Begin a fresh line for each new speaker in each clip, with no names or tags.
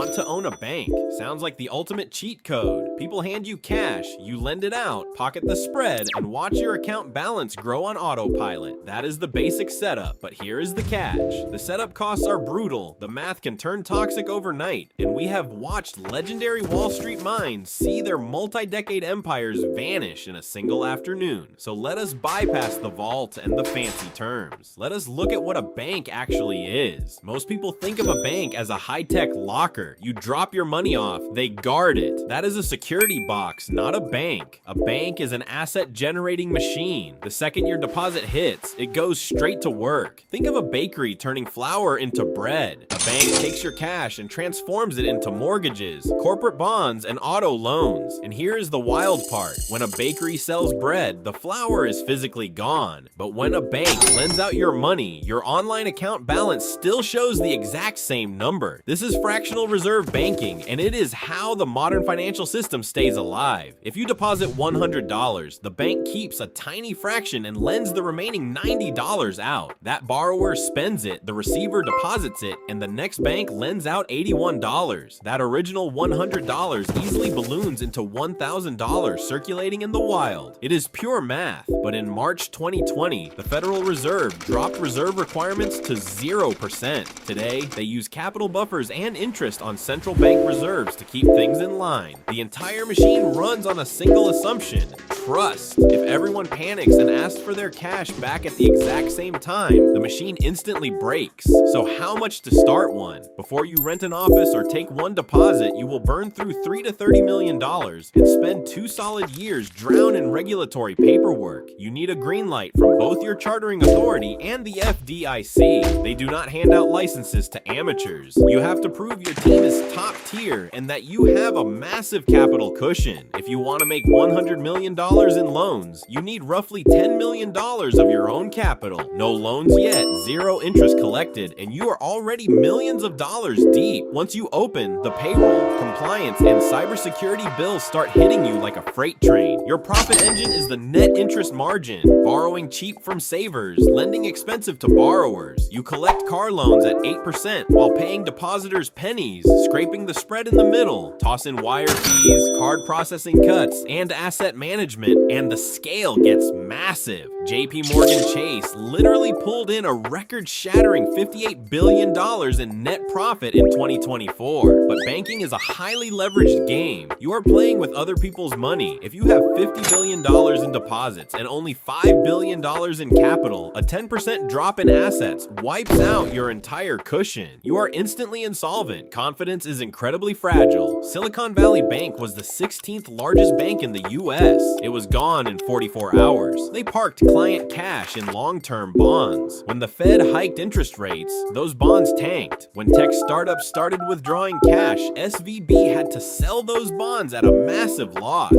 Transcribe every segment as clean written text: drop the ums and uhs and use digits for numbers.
Want to own a bank? Sounds like the ultimate cheat code. People hand you cash, you lend it out, pocket the spread, and watch your account balance grow on autopilot. That is the basic setup, but here is the catch. The setup costs are brutal, the math can turn toxic overnight, and we have watched legendary Wall Street minds see their multi-decade empires vanish in a single afternoon. So let us bypass the vault and the fancy terms. Let us look at what a bank actually is. Most people think of a bank as a high-tech locker. You drop your money off, they guard it. That is a security box, not a bank. A bank is an asset-generating machine. The second your deposit hits, it goes straight to work. Think of a bakery turning flour into bread. A bank takes your cash and transforms it into mortgages, corporate bonds, and auto loans. And here is the wild part. When a bakery sells bread, the flour is physically gone. But when a bank lends out your money, your online account balance still shows the exact same number. This is fractional reserve banking, and it is how the modern financial system stays alive. If you deposit $100, the bank keeps a tiny fraction and lends the remaining $90 out. That borrower spends it, the receiver deposits it, and the next bank lends out $81. That original $100 easily balloons into $1,000 circulating in the wild. It is pure math, but in March 2020, the Federal Reserve dropped reserve requirements to 0%. Today, they use capital buffers and interest on central bank reserves to keep things in line. The entire machine runs on a single assumption: trust. If everyone panics and asks for their cash back at the exact same time, the machine instantly breaks. So how much to start one? Before you rent an office or take one deposit, you will burn through $3 to $30 million and spend 2 solid years drowned in regulatory paperwork. You need a green light from both your chartering authority and the FDIC. They do not hand out licenses to amateurs. You have to prove your team is top tier and that you have a massive capital cushion. If you want to make $100 million in loans, you need roughly $10 million of your own capital. No loans yet, 0 interest collected, and you are already millions of dollars deep. Once you open, the payroll, compliance, and cybersecurity bills start hitting you like a freight train. Your profit engine is the net interest margin, borrowing cheap from savers, lending expensive to borrowers. You collect car loans at 8% while paying depositors pennies, scraping the spread in the middle. Toss in wire fees, card processing cuts, and asset management, and the scale gets massive. JP Morgan Chase literally pulled in a record-shattering $58 billion in net profit in 2024. But banking is a highly leveraged game. You are playing with other people's money. If you have $50 billion in deposits and only $5 billion in capital, a 10% drop in assets wipes out your entire cushion. You are instantly insolvent. Confidence is incredibly fragile. Silicon Valley Bank was the 16th largest bank in the US. It was gone in 44 hours. They parked client cash in long-term bonds. When the Fed hiked interest rates, those bonds tanked. When tech startups started withdrawing cash, SVB had to sell those bonds at a massive loss.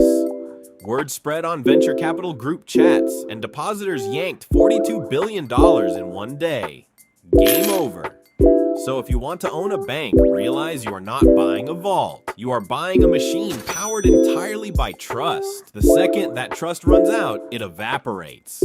Word spread on venture capital group chats, and depositors yanked $42 billion in one day. Game over. So if you want to own a bank, realize you are not buying a vault. You are buying a machine powered entirely by trust. The second that trust runs out, it evaporates.